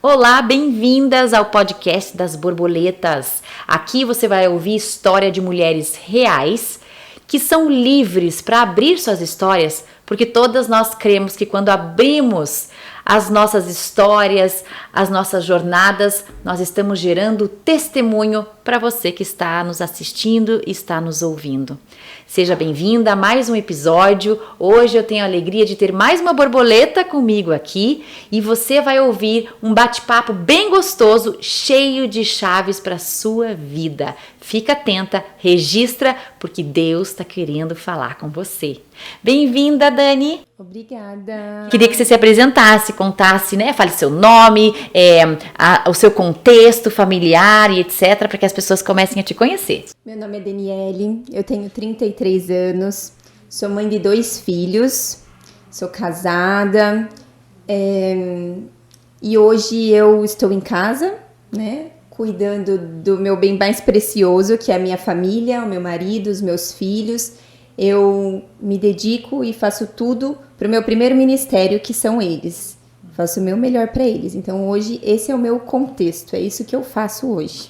Olá, bem-vindas ao podcast das borboletas. Aqui você vai ouvir história de mulheres reais que são livres para abrir suas histórias, porque todas nós cremos que quando abrimos as nossas histórias, as nossas jornadas, nós estamos gerando testemunho para você que está nos assistindo e está nos ouvindo. Seja bem-vinda a mais um episódio. Hoje eu tenho a alegria de ter mais uma borboleta comigo aqui e você vai ouvir um bate-papo bem gostoso, cheio de chaves para a sua vida. Fica atenta, registra, porque Deus está querendo falar com você. Bem-vinda, Dani. Obrigada. Queria que você se apresentasse, contasse, né? Fale seu nome, o seu contexto familiar e etc, para que as pessoas comecem a te conhecer. Meu nome é Daniele, eu tenho 33 anos, sou mãe de 2 filhos, sou casada e hoje eu estou em casa, né? Cuidando do meu bem mais precioso, que é a minha família, o meu marido, os meus filhos. Eu me dedico e faço tudo para o meu primeiro ministério, que são eles. Faço o meu melhor para eles. Então, hoje, esse é o meu contexto. É isso que eu faço hoje.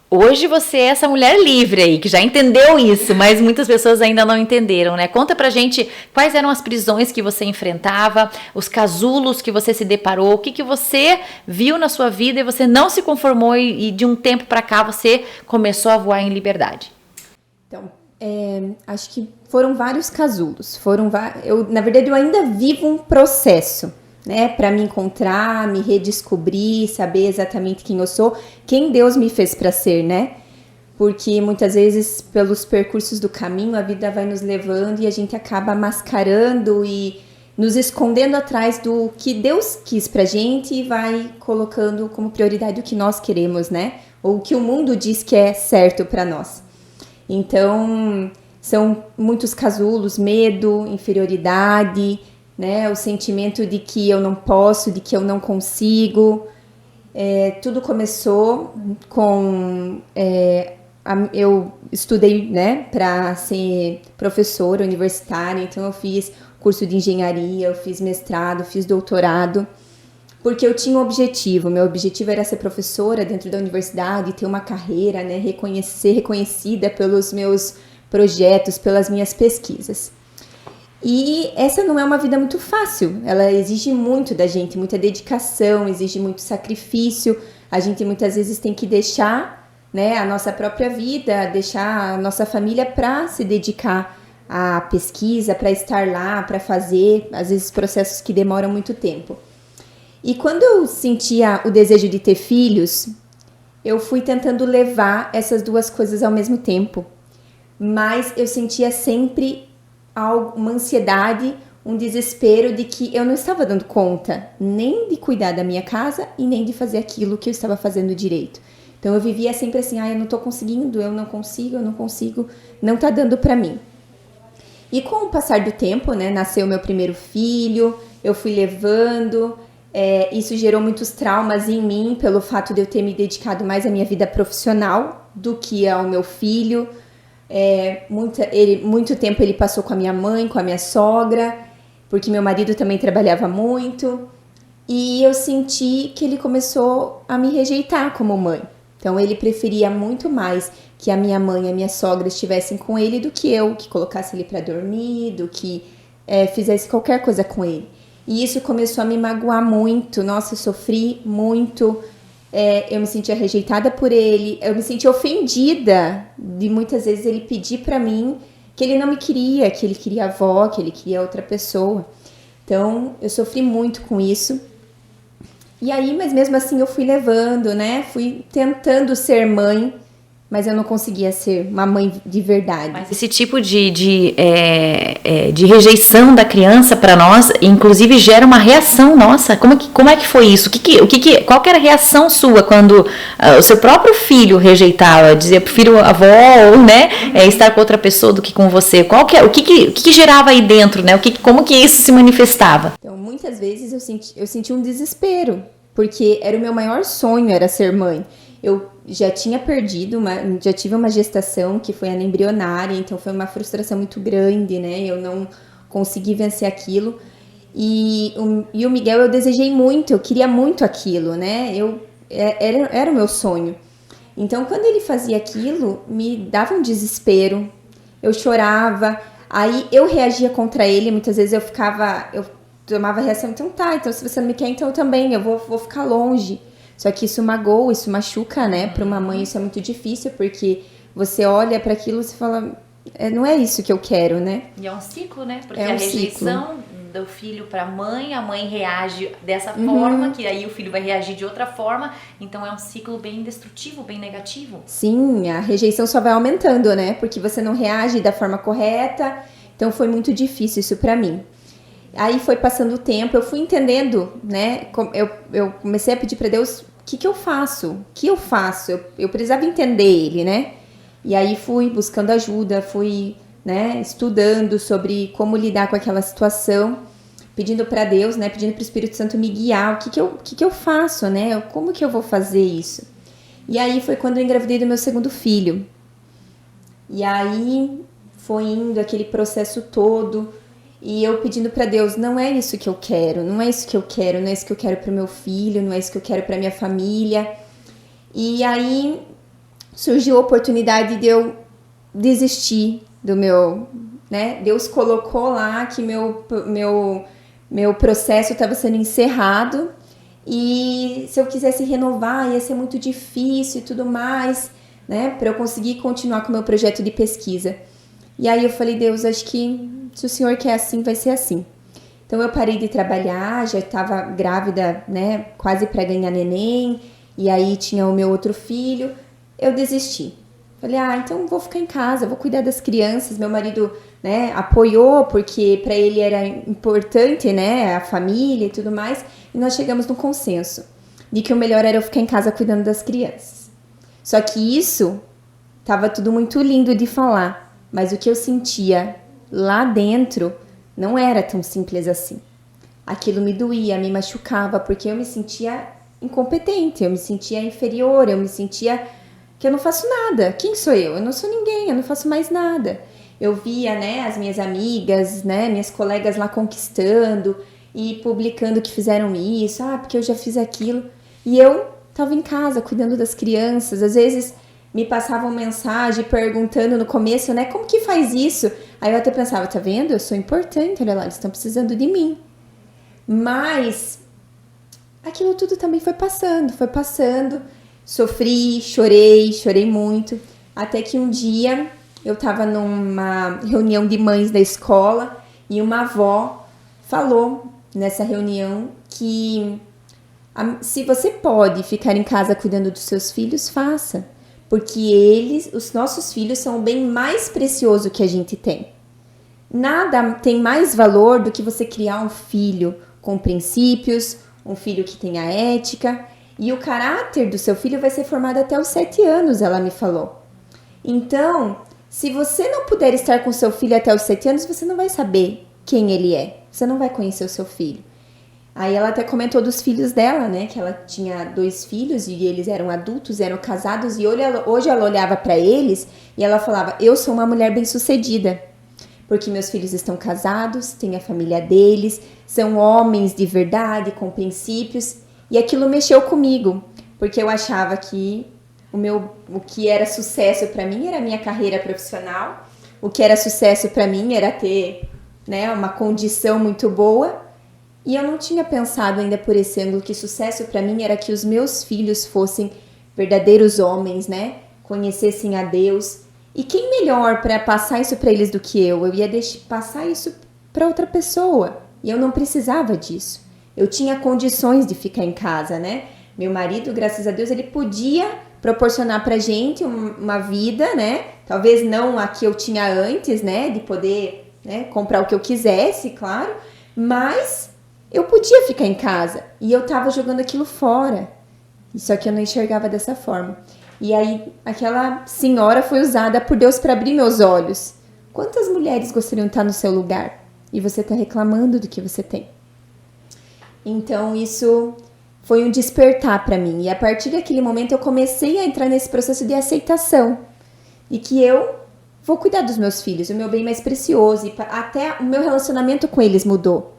Hoje você é essa mulher livre aí, que já entendeu isso, mas muitas pessoas ainda não entenderam, né? Conta pra gente quais eram as prisões que você enfrentava, os casulos que você se deparou, o que você viu na sua vida e você não se conformou e de um tempo pra cá você começou a voar em liberdade. Então, acho que foram vários casulos. Na verdade, eu ainda vivo um processo, né, para me encontrar, me redescobrir, saber exatamente quem eu sou, quem Deus me fez para ser, né? Porque muitas vezes, pelos percursos do caminho, a vida vai nos levando e a gente acaba mascarando e nos escondendo atrás do que Deus quis pra gente e vai colocando como prioridade o que nós queremos, né? Ou o que o mundo diz que é certo para nós. Então, são muitos casulos, medo, inferioridade, né? O sentimento de que eu não posso, de que eu não consigo. Tudo começou com... eu estudei, né, para ser professora universitária, então eu fiz curso de engenharia, eu fiz mestrado, fiz doutorado, porque eu tinha um objetivo. Meu objetivo era ser professora dentro da universidade, ter uma carreira, né, ser reconhecida pelos meus projetos, pelas minhas pesquisas. E essa não é uma vida muito fácil, ela exige muito da gente, muita dedicação, exige muito sacrifício. A gente muitas vezes tem que deixar, né, a nossa própria vida, deixar a nossa família para se dedicar à pesquisa, para estar lá, para fazer, às vezes, processos que demoram muito tempo. E quando eu sentia o desejo de ter filhos, eu fui tentando levar essas duas coisas ao mesmo tempo. Mas eu sentia sempre uma ansiedade, um desespero de que eu não estava dando conta nem de cuidar da minha casa e nem de fazer aquilo que eu estava fazendo direito. Então eu vivia sempre assim, eu não estou conseguindo, eu não consigo, não está dando para mim. E com o passar do tempo, né, nasceu meu primeiro filho, eu fui levando, isso gerou muitos traumas em mim pelo fato de eu ter me dedicado mais à minha vida profissional do que ao meu filho. Muito tempo ele passou com a minha mãe, com a minha sogra, porque meu marido também trabalhava muito, e eu senti que ele começou a me rejeitar como mãe. Então ele preferia muito mais que a minha mãe e a minha sogra estivessem com ele do que eu, que colocasse ele para dormir, do que fizesse qualquer coisa com ele. E isso começou a me magoar muito. Nossa, eu sofri muito. Eu me sentia rejeitada por ele, eu me sentia ofendida de muitas vezes ele pedir pra mim que ele não me queria, que ele queria a avó, que ele queria outra pessoa. Então, eu sofri muito com isso. E aí, mas mesmo assim eu fui levando, né? Fui tentando ser mãe, mas eu não conseguia ser uma mãe de verdade. Mas esse tipo de rejeição da criança para nós, inclusive, gera uma reação nossa. Como é que foi isso? Qual que era a reação sua quando o seu próprio filho rejeitava? Dizia, eu prefiro a avó, ou, né, estar com outra pessoa do que com você. O que gerava aí dentro, né? Como que isso se manifestava? Então, muitas vezes eu senti um desespero, porque era o meu maior sonho, era ser mãe. Eu já tinha já tive uma gestação que foi embrionária, então foi uma frustração muito grande, né? Eu não consegui vencer aquilo. E o Miguel eu desejei muito, eu queria muito aquilo, né? Era o meu sonho. Então, quando ele fazia aquilo, me dava um desespero, eu chorava, aí eu reagia contra ele, muitas vezes eu tomava reação, então tá, então se você não me quer, então eu também, eu vou ficar longe. Só que isso magoa, isso machuca, né? Para uma mãe isso é muito difícil, porque você olha para aquilo e você fala, não é isso que eu quero, né? E é um ciclo, né? Porque É um a rejeição do filho para a mãe reage dessa forma, que aí o filho vai reagir de outra forma, então é um ciclo bem destrutivo, bem negativo. Sim, a rejeição só vai aumentando, né? Porque você não reage da forma correta, então foi muito difícil isso para mim. Aí foi passando o tempo, eu fui entendendo, né? Eu comecei a pedir para Deus, o que eu faço? O que eu faço? Eu precisava entender ele, né? E aí fui buscando ajuda, fui, né, estudando sobre como lidar com aquela situação, pedindo para Deus, né, pedindo para o Espírito Santo me guiar, o que eu faço, né? Como que eu vou fazer isso? E aí foi quando eu engravidei do meu segundo filho. E aí foi indo aquele processo todo, e eu pedindo para Deus, não é isso que eu quero, não é isso que eu quero, não é isso que eu quero para o meu filho, não é isso que eu quero para minha família. E aí surgiu a oportunidade de eu desistir do meu, né? Deus colocou lá que meu processo estava sendo encerrado e se eu quisesse renovar ia ser muito difícil e tudo mais, né? Para eu conseguir continuar com o meu projeto de pesquisa. E aí eu falei, Deus, acho que se o Senhor quer assim, vai ser assim. Então eu parei de trabalhar, já estava grávida, né? Quase para ganhar neném. E aí tinha o meu outro filho. Eu desisti. Falei, então vou ficar em casa, vou cuidar das crianças. Meu marido, né, apoiou, porque para ele era importante, né, a família e tudo mais. E nós chegamos no consenso de que o melhor era eu ficar em casa cuidando das crianças. Só que isso tava tudo muito lindo de falar, mas o que eu sentia lá dentro não era tão simples assim. Aquilo me doía, me machucava, porque eu me sentia incompetente, eu me sentia inferior, eu me sentia que eu não faço nada. Quem sou eu? Eu não sou ninguém, eu não faço mais nada. Eu via, né, as minhas amigas, né, minhas colegas lá conquistando e publicando que fizeram isso, porque eu já fiz aquilo. E eu tava em casa cuidando das crianças, às vezes me passavam mensagem perguntando no começo, né, como que faz isso? Aí eu até pensava, tá vendo? Eu sou importante, olha lá, eles estão precisando de mim. Mas aquilo tudo também foi passando. Sofri, chorei muito. Até que um dia eu estava numa reunião de mães da escola e uma avó falou nessa reunião que se você pode ficar em casa cuidando dos seus filhos, faça. Porque os nossos filhos são o bem mais precioso que a gente tem. Nada tem mais valor do que você criar um filho com princípios, um filho que tenha ética. E o caráter do seu filho vai ser formado até os 7 anos, ela me falou. Então, se você não puder estar com seu filho até os 7 anos, você não vai saber quem ele é. Você não vai conhecer o seu filho. Aí ela até comentou dos filhos dela, né? Que ela tinha 2 filhos e eles eram adultos, eram casados. E hoje ela olhava para eles e ela falava, eu sou uma mulher bem-sucedida. Porque meus filhos estão casados, têm a família deles, são homens de verdade, com princípios. E aquilo mexeu comigo, porque eu achava que o que era sucesso para mim era a minha carreira profissional. O que era sucesso para mim era ter, né, uma condição muito boa. E eu não tinha pensado ainda por esse ângulo que sucesso para mim era que os meus filhos fossem verdadeiros homens, né? Conhecessem a Deus. E quem melhor para passar isso para eles do que eu? Eu ia passar isso para outra pessoa. E eu não precisava disso. Eu tinha condições de ficar em casa, né? Meu marido, graças a Deus, ele podia proporcionar pra gente uma vida, né? Talvez não a que eu tinha antes, né? De poder, né, comprar o que eu quisesse, claro. Mas eu podia ficar em casa. E eu tava jogando aquilo fora. Só que eu não enxergava dessa forma. E aí, aquela senhora foi usada por Deus para abrir meus olhos. Quantas mulheres gostariam de estar no seu lugar? E você tá reclamando do que você tem. Então, isso foi um despertar para mim. E a partir daquele momento, eu comecei a entrar nesse processo de aceitação. E que eu vou cuidar dos meus filhos, o meu bem mais precioso. E até o meu relacionamento com eles mudou.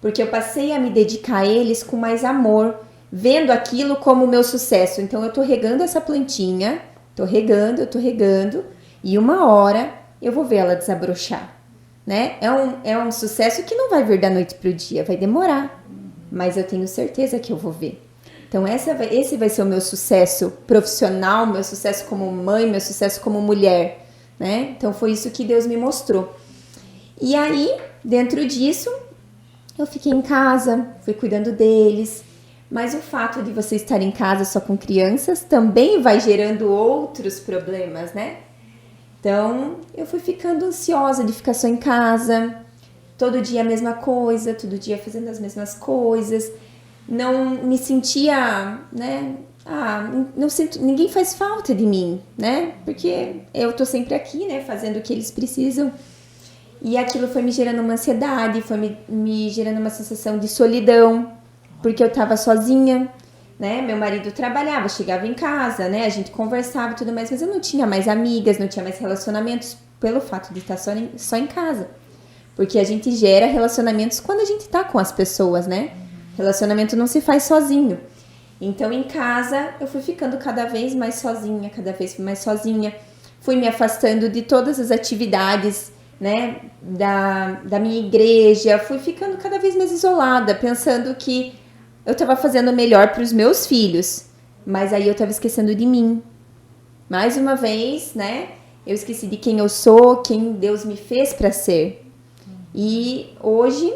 porque eu passei a me dedicar a eles com mais amor, vendo aquilo como o meu sucesso. Então eu tô regando essa plantinha, tô regando, e uma hora eu vou ver ela desabrochar, né? É um sucesso que não vai vir da noite pro dia, vai demorar, mas eu tenho certeza que eu vou ver. Então esse vai ser o meu sucesso profissional, meu sucesso como mãe, meu sucesso como mulher, né? Então foi isso que Deus me mostrou. E aí, dentro disso, eu fiquei em casa, fui cuidando deles, mas o fato de você estar em casa só com crianças também vai gerando outros problemas, né? Então, eu fui ficando ansiosa de ficar só em casa, todo dia a mesma coisa, todo dia fazendo as mesmas coisas, não me sentia, né? Não sinto, ninguém faz falta de mim, né? Porque eu tô sempre aqui, né? Fazendo o que eles precisam. E aquilo foi me gerando uma ansiedade, foi me gerando uma sensação de solidão, porque eu tava sozinha, né? Meu marido trabalhava, chegava em casa, né? A gente conversava e tudo mais, mas eu não tinha mais amigas, não tinha mais relacionamentos pelo fato de estar só em casa. Porque a gente gera relacionamentos quando a gente tá com as pessoas, né? Relacionamento não se faz sozinho. Então, em casa, eu fui ficando cada vez mais sozinha, Fui me afastando de todas as atividades, né, da minha igreja. Fui ficando cada vez mais isolada, pensando que eu estava fazendo o melhor para os meus filhos. Mas aí eu estava esquecendo de mim. Mais uma vez, né, eu esqueci de quem eu sou, quem Deus me fez para ser. E hoje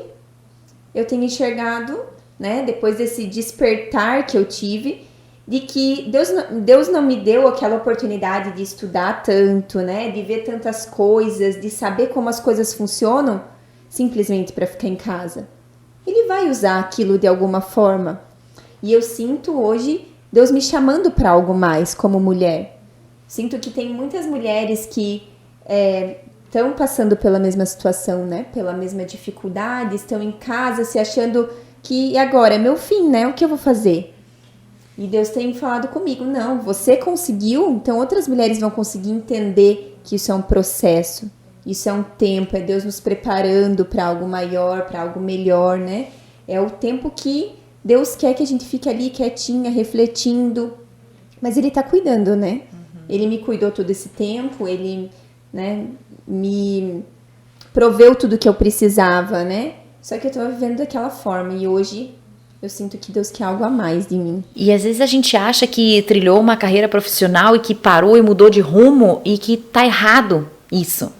eu tenho enxergado, né, depois desse despertar que eu tive, de que Deus não me deu aquela oportunidade de estudar tanto, né, de ver tantas coisas, de saber como as coisas funcionam, simplesmente para ficar em casa. Ele vai usar aquilo de alguma forma. E eu sinto hoje Deus me chamando para algo mais como mulher. Sinto que tem muitas mulheres que estão passando pela mesma situação, né, pela mesma dificuldade, estão em casa se achando que agora é meu fim, né, o que eu vou fazer? E Deus tem falado comigo, não, você conseguiu, então outras mulheres vão conseguir entender que isso é um processo, isso é um tempo, é Deus nos preparando para algo maior, para algo melhor, né? É o tempo que Deus quer que a gente fique ali quietinha, refletindo, mas Ele tá cuidando, né? Ele me cuidou todo esse tempo, Ele, né, me proveu tudo que eu precisava, né? Só que eu tô vivendo daquela forma e hoje eu sinto que Deus quer algo a mais de mim. E às vezes a gente acha que trilhou uma carreira profissional e que parou e mudou de rumo e que tá errado isso.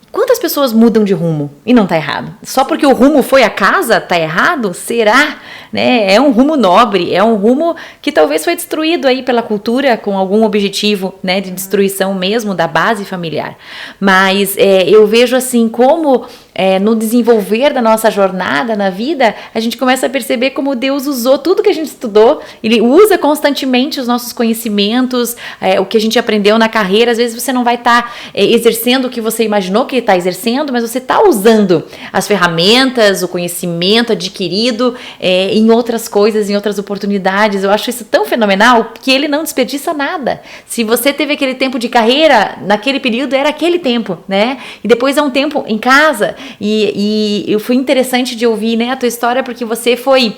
Quantas pessoas mudam de rumo e não tá errado? Só porque o rumo foi a casa, tá errado? Será? Né? É um rumo nobre, é um rumo que talvez foi destruído aí pela cultura com algum objetivo, né, de destruição mesmo da base familiar. Mas eu vejo assim como no desenvolver da nossa jornada na vida, a gente começa a perceber como Deus usou tudo que a gente estudou, Ele usa constantemente os nossos conhecimentos, o que a gente aprendeu na carreira. Às vezes você não vai estar exercendo o que você imaginou que está exercendo, mas você está usando as ferramentas, o conhecimento adquirido em outras coisas, em outras oportunidades. Eu acho isso tão fenomenal que Ele não desperdiça nada. Se você teve aquele tempo de carreira, naquele período era aquele tempo, né? E depois é um tempo em casa. E foi interessante de ouvir, né, a tua história, porque você foi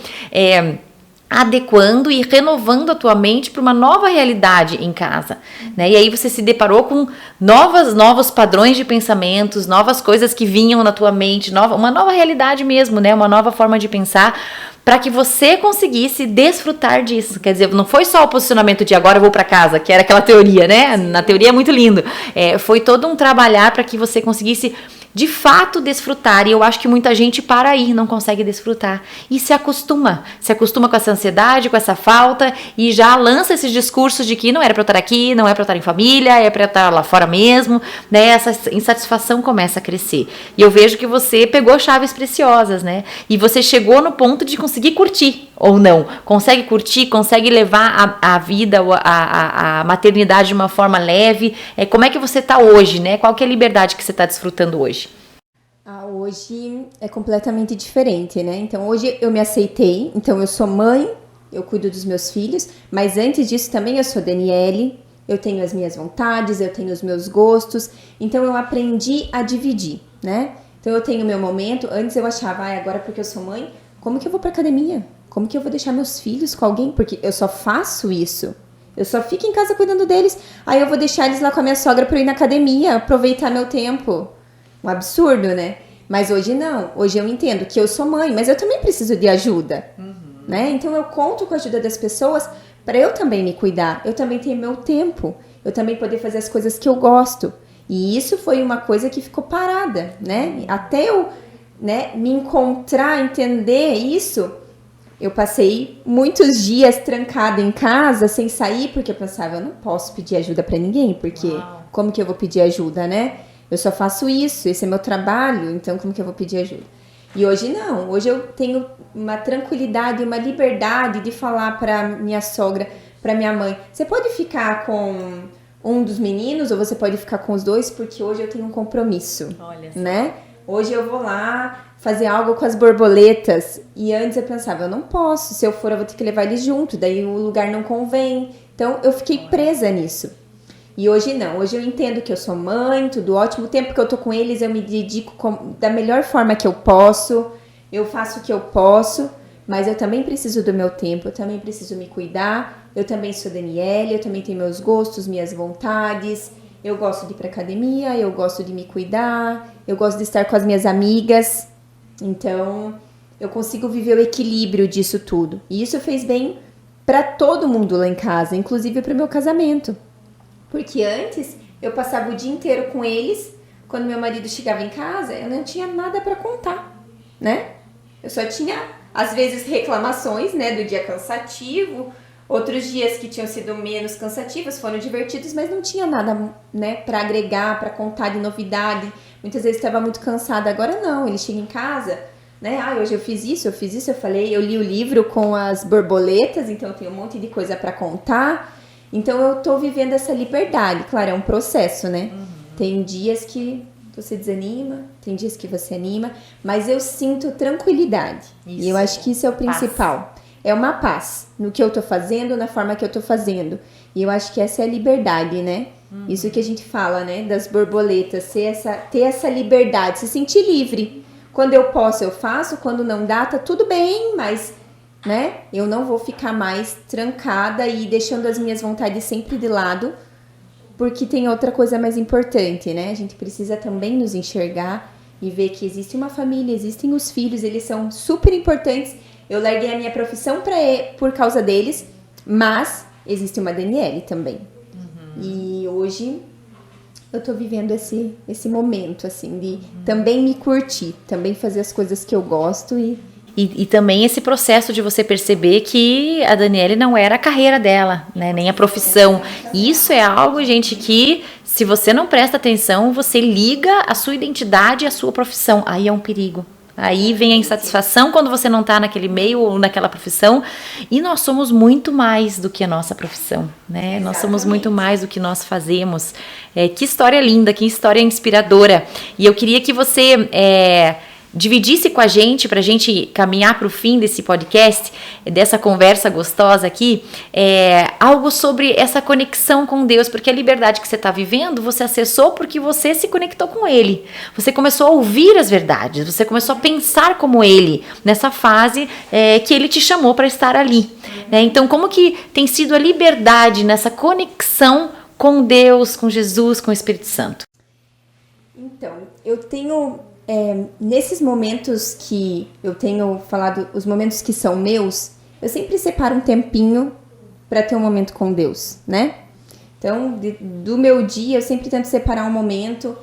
adequando e renovando a tua mente para uma nova realidade em casa, né? E aí você se deparou com novos padrões de pensamentos, novas coisas que vinham na tua mente, uma nova realidade mesmo, né? Uma nova forma de pensar, para que você conseguisse desfrutar disso. Quer dizer, não foi só o posicionamento de agora eu vou para casa, que era aquela teoria, né? Na teoria é muito lindo. Foi todo um trabalhar para que você conseguisse de fato desfrutar. E eu acho que muita gente para aí, não consegue desfrutar. E se acostuma com essa ansiedade, com essa falta, e já lança esses discursos de que não era para eu estar aqui, não é para eu estar em família, é para eu estar lá fora mesmo, né? Essa insatisfação começa a crescer. E eu vejo que você pegou chaves preciosas, né? E você chegou no ponto de conseguir curtir, ou não. Consegue curtir, consegue levar a vida, a maternidade de uma forma leve. Como é que você está hoje, né? Qual que é a liberdade que você está desfrutando hoje? Hoje é completamente diferente, né? Então hoje eu me aceitei, então eu sou mãe, eu cuido dos meus filhos, mas antes disso também eu sou Daniele, eu tenho as minhas vontades, eu tenho os meus gostos, então eu aprendi a dividir, né? Então eu tenho o meu momento, antes eu achava, agora porque eu sou mãe, como que eu vou pra academia? Como que eu vou deixar meus filhos com alguém? Porque eu só faço isso. Eu só fico em casa cuidando deles. Aí eu vou deixar eles lá com a minha sogra pra eu ir na academia, aproveitar meu tempo. Um absurdo, né? Mas hoje não. Hoje eu entendo que eu sou mãe, mas eu também preciso de ajuda. Né? Então eu conto com a ajuda das pessoas para eu também me cuidar. Eu também tenho meu tempo. Eu também poder fazer as coisas que eu gosto. E isso foi uma coisa que ficou parada, né? Até eu, né, me encontrar, entender isso, eu passei muitos dias trancada em casa, sem sair, porque eu pensava, eu não posso pedir ajuda para ninguém, porque como que eu vou pedir ajuda, né? Eu só faço isso, esse é meu trabalho, então como que eu vou pedir ajuda? E hoje não, hoje eu tenho uma tranquilidade, uma liberdade de falar para minha sogra, para minha mãe, você pode ficar com um dos meninos ou você pode ficar com os dois, porque hoje eu tenho um compromisso, né? Hoje eu vou lá fazer algo com as borboletas. E antes eu pensava, eu não posso, se eu for eu vou ter que levar eles junto, daí o lugar não convém. Então eu fiquei presa nisso. E hoje não, hoje eu entendo que eu sou mãe, tudo ótimo. O tempo que eu tô com eles eu me dedico da melhor forma que eu posso. Eu faço o que eu posso, mas eu também preciso do meu tempo, eu também preciso me cuidar. Eu também sou Daniele, eu também tenho meus gostos, minhas vontades. Eu gosto de ir pra academia, eu gosto de me cuidar, eu gosto de estar com as minhas amigas. Então, eu consigo viver o equilíbrio disso tudo. E isso fez bem pra todo mundo lá em casa, inclusive pro meu casamento. Porque antes, eu passava o dia inteiro com eles. Quando meu marido chegava em casa, eu não tinha nada pra contar, né? Eu só tinha, às vezes, reclamações, né, do dia cansativo. Outros dias que tinham sido menos cansativos foram divertidos, mas não tinha nada, né, para agregar, para contar de novidade. Muitas vezes estava muito cansada, agora não. Ele chega em casa, né, hoje eu fiz isso, eu falei, eu li o livro com as borboletas, então eu tenho um monte de coisa para contar. Então eu tô vivendo essa liberdade. Claro, é um processo, né? Tem dias que você desanima, tem dias que você anima, mas eu sinto tranquilidade. Isso. E eu acho que isso é o principal. É uma paz no que eu tô fazendo, na forma que eu tô fazendo. E eu acho que essa é a liberdade, né? Isso que a gente fala, né? Das borboletas. Ter essa liberdade, se sentir livre. Quando eu posso, eu faço. Quando não dá, tá tudo bem. Mas, né? Eu não vou ficar mais trancada e deixando as minhas vontades sempre de lado. Porque tem outra coisa mais importante, né? A gente precisa também nos enxergar e ver que existe uma família, existem os filhos. Eles são super importantes. Eu larguei a minha profissão por causa deles, mas existe uma Daniele também. E hoje eu tô vivendo esse momento, assim, de também me curtir, também fazer as coisas que eu gosto E também esse processo de você perceber que a Daniele não era a carreira dela, né, nem a profissão. Isso é algo, gente, que se você não presta atenção, você liga a sua identidade à sua profissão. Aí é um perigo. Aí vem a insatisfação quando você não está naquele meio ou naquela profissão. E nós somos muito mais do que a nossa profissão, né? Exatamente. Nós somos muito mais do que nós fazemos. Que história linda, que história inspiradora. E eu queria que você dividisse com a gente, para a gente caminhar para o fim desse podcast, dessa conversa gostosa aqui, algo sobre essa conexão com Deus, porque a liberdade que você está vivendo, você acessou porque você se conectou com Ele. Você começou a ouvir as verdades, você começou a pensar como Ele, nessa fase que Ele te chamou para estar ali. Né? Então, como que tem sido a liberdade nessa conexão com Deus, com Jesus, com o Espírito Santo? Então, eu tenho... nesses momentos que eu tenho falado, os momentos que são meus, eu sempre separo um tempinho para ter um momento com Deus, né? Então, do meu dia, eu sempre tento separar um momento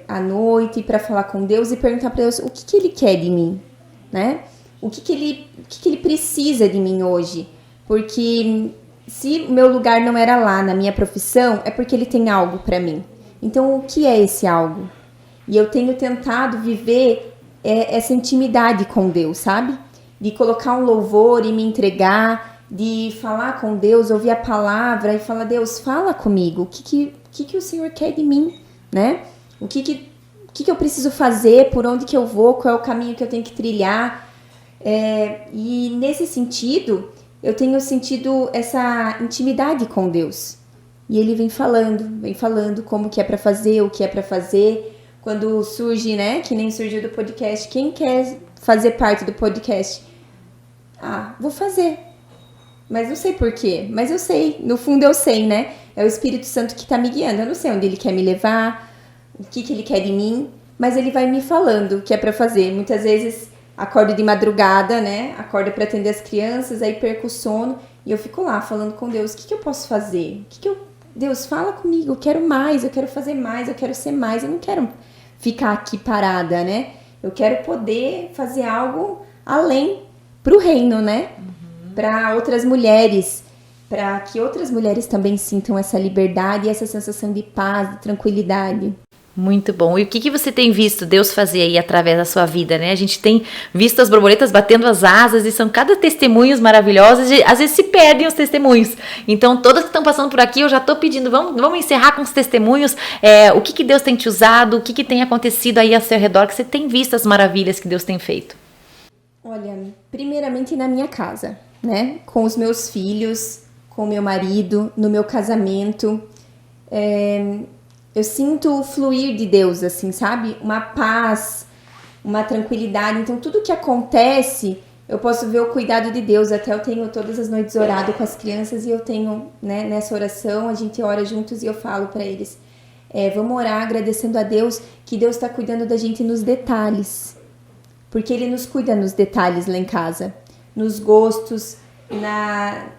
à noite para falar com Deus e perguntar para Deus o que Ele quer de mim, né? O que Ele precisa de mim hoje? Porque se o meu lugar não era lá na minha profissão, é porque Ele tem algo para mim. Então, o que é esse algo? E eu tenho tentado viver essa intimidade com Deus, sabe? De colocar um louvor e me entregar, de falar com Deus, ouvir a palavra e falar, Deus, fala comigo. O que o Senhor quer de mim, né? O que eu preciso fazer, por onde que eu vou, qual é o caminho que eu tenho que trilhar. E nesse sentido, eu tenho sentido essa intimidade com Deus. E Ele vem falando como que é para fazer, o que é para fazer. Quando surge, né, que nem surgiu do podcast, quem quer fazer parte do podcast? Vou fazer. Mas não sei por quê. Mas eu sei, no fundo eu sei, né? É o Espírito Santo que tá me guiando. Eu não sei onde ele quer me levar, o que ele quer de mim, mas ele vai me falando o que é pra fazer. Muitas vezes acordo de madrugada, né? Acordo pra atender as crianças, aí perco o sono e eu fico lá falando com Deus, o que eu posso fazer? Deus, fala comigo, eu quero mais, eu quero fazer mais, eu quero ser mais, eu não quero ficar aqui parada, né? Eu quero poder fazer algo além pro reino, né? Para outras mulheres, para que outras mulheres também sintam essa liberdade e essa sensação de paz, de tranquilidade. Muito bom. E o que você tem visto Deus fazer aí através da sua vida, né? A gente tem visto as borboletas batendo as asas e são cada testemunhos maravilhosos e às vezes se perdem os testemunhos. Então, todas que estão passando por aqui, eu já estou pedindo, vamos encerrar com os testemunhos. O que Deus tem te usado, o que tem acontecido aí ao seu redor, que você tem visto as maravilhas que Deus tem feito? Olha, primeiramente na minha casa, né? Com os meus filhos, com o meu marido, no meu casamento. Eu sinto o fluir de Deus, assim, sabe? Uma paz, uma tranquilidade. Então, tudo que acontece, eu posso ver o cuidado de Deus. Até eu tenho todas as noites orado com as crianças e eu tenho, né, nessa oração, a gente ora juntos e eu falo para eles, vamos orar agradecendo a Deus que Deus está cuidando da gente nos detalhes. Porque Ele nos cuida nos detalhes lá em casa. Nos gostos,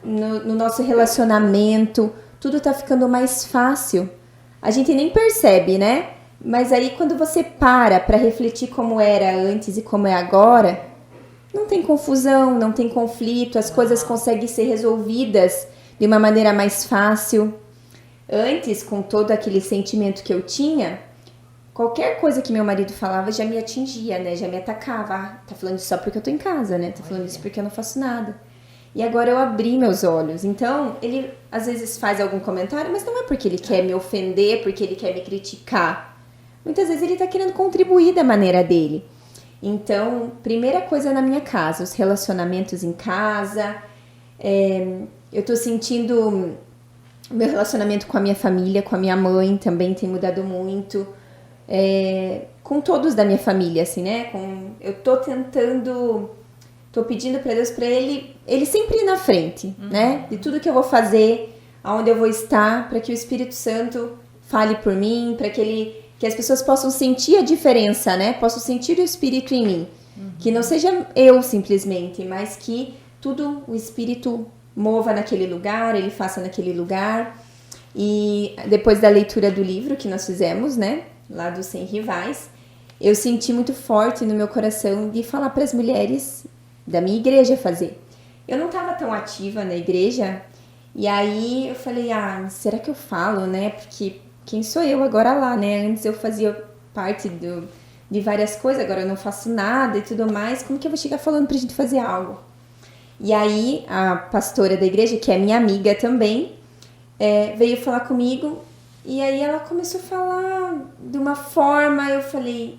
no nosso relacionamento. Tudo tá ficando mais fácil. A gente nem percebe, né? Mas aí quando você para refletir como era antes e como é agora, não tem confusão, não tem conflito, as coisas conseguem ser resolvidas de uma maneira mais fácil. Antes, com todo aquele sentimento que eu tinha, qualquer coisa que meu marido falava já me atingia, né? Já me atacava. Tá falando isso só porque eu tô em casa, né? Tá falando isso porque eu não faço nada. E agora eu abri meus olhos. Então, ele às vezes faz algum comentário, mas não é porque ele quer me ofender, porque ele quer me criticar. Muitas vezes ele tá querendo contribuir da maneira dele. Então, primeira coisa na minha casa, os relacionamentos em casa. Eu tô sentindo meu relacionamento com a minha família, com a minha mãe também tem mudado muito. Com todos da minha família, assim, né? Eu tô pedindo para Deus, para ele sempre ir na frente, né? De tudo que eu vou fazer, aonde eu vou estar, para que o Espírito Santo fale por mim, para que as pessoas possam sentir a diferença, né? Possam sentir o Espírito em mim. Que não seja eu simplesmente, mas que tudo o Espírito mova naquele lugar, ele faça naquele lugar. E depois da leitura do livro que nós fizemos, né? Lá dos 100 Rivais, eu senti muito forte no meu coração de falar para as mulheres da minha igreja fazer. Eu não estava tão ativa na igreja, e aí eu falei, será que eu falo, né? Porque quem sou eu agora lá, né? Antes eu fazia parte de várias coisas, agora eu não faço nada e tudo mais. Como que eu vou chegar falando pra gente fazer algo? E aí a pastora da igreja, que é minha amiga também, veio falar comigo, e aí ela começou a falar de uma forma, eu falei,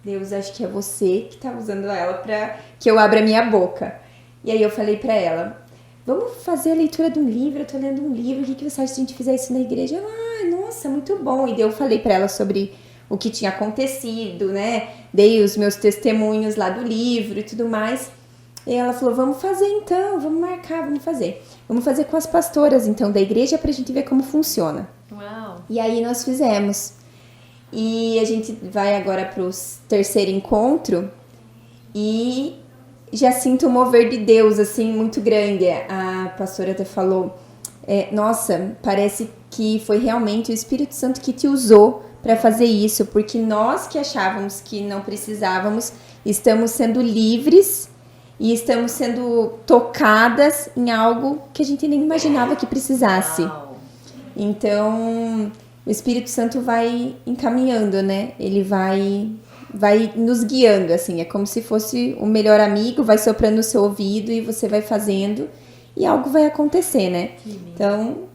Deus, acho que é você que tá usando ela pra que eu abra minha boca. E aí eu falei pra ela, vamos fazer a leitura de um livro, eu tô lendo um livro, o que você acha se a gente fizer isso na igreja? Ela, nossa, muito bom. E daí eu falei pra ela sobre o que tinha acontecido, né? Dei os meus testemunhos lá do livro e tudo mais. E ela falou, vamos fazer então, vamos marcar, vamos fazer. Vamos fazer com as pastoras, então, da igreja pra gente ver como funciona. Uau! E aí nós fizemos. E a gente vai agora para o terceiro encontro e já sinto o mover de Deus, assim, muito grande. A pastora até falou, nossa, parece que foi realmente o Espírito Santo que te usou para fazer isso, porque nós que achávamos que não precisávamos, estamos sendo livres e estamos sendo tocadas em algo que a gente nem imaginava que precisasse. Então, o Espírito Santo vai encaminhando, né? Ele vai nos guiando, assim. É como se fosse o melhor amigo, vai soprando no seu ouvido e você vai fazendo e algo vai acontecer, né? Então,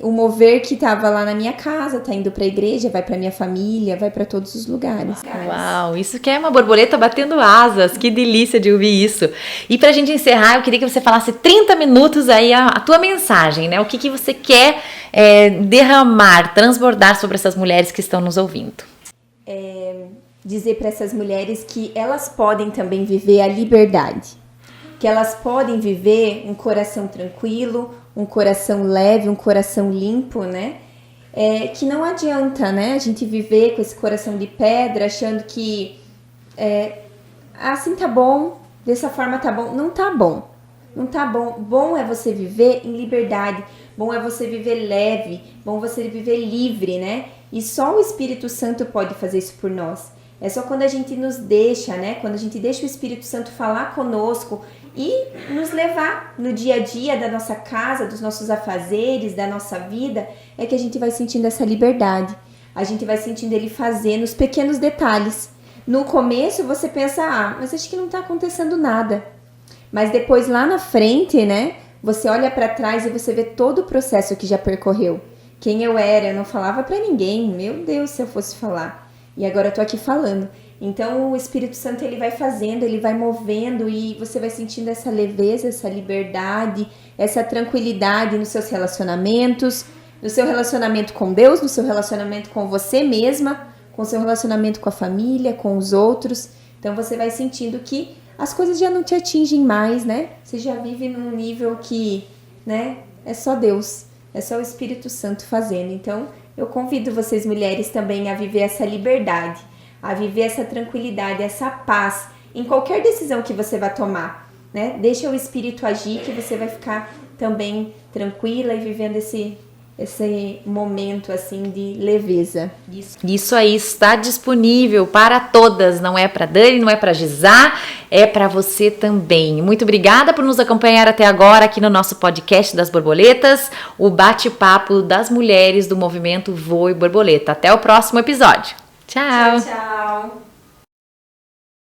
o mover que estava lá na minha casa, tá indo pra igreja, vai pra minha família, vai pra todos os lugares. Uau, isso que é uma borboleta batendo asas, que delícia de ouvir isso. E pra gente encerrar, eu queria que você falasse 30 minutos aí a tua mensagem, né? O que você quer derramar, transbordar sobre essas mulheres que estão nos ouvindo. dizer para essas mulheres que elas podem também viver a liberdade, que elas podem viver um coração tranquilo, um coração leve, um coração limpo, né? Que não adianta, né, a gente viver com esse coração de pedra, achando que assim tá bom, dessa forma tá bom. Não tá bom. Não tá bom. Bom é você viver em liberdade. Bom é você viver leve. Bom é você viver livre, né? E só o Espírito Santo pode fazer isso por nós. É só quando a gente nos deixa, né? Quando a gente deixa o Espírito Santo falar conosco e nos levar no dia a dia da nossa casa, dos nossos afazeres, da nossa vida, é que a gente vai sentindo essa liberdade. A gente vai sentindo ele fazer nos pequenos detalhes. No começo você pensa, mas acho que não tá acontecendo nada. Mas depois lá na frente, né, você olha para trás e você vê todo o processo que já percorreu. Quem eu era, eu não falava para ninguém, meu Deus, se eu fosse falar. E agora eu tô aqui falando. Então o Espírito Santo ele vai fazendo, ele vai movendo e você vai sentindo essa leveza, essa liberdade, essa tranquilidade nos seus relacionamentos, no seu relacionamento com Deus, no seu relacionamento com você mesma, com o seu relacionamento com a família, com os outros. Então você vai sentindo que as coisas já não te atingem mais, né? Você já vive num nível que, né, é só Deus, é só o Espírito Santo fazendo. Então, eu convido vocês mulheres também a viver essa liberdade, a viver essa tranquilidade, essa paz em qualquer decisão que você vai tomar, né? Deixa o Espírito agir que você vai ficar também tranquila e vivendo esse momento assim de leveza. Isso aí está disponível para todas, não é para Dani, não é para Gisá, é para você também. Muito obrigada por nos acompanhar até agora aqui no nosso podcast das borboletas, o bate-papo das mulheres do movimento Voe Borboleta. Até o próximo episódio. Tchau. Tchau, tchau.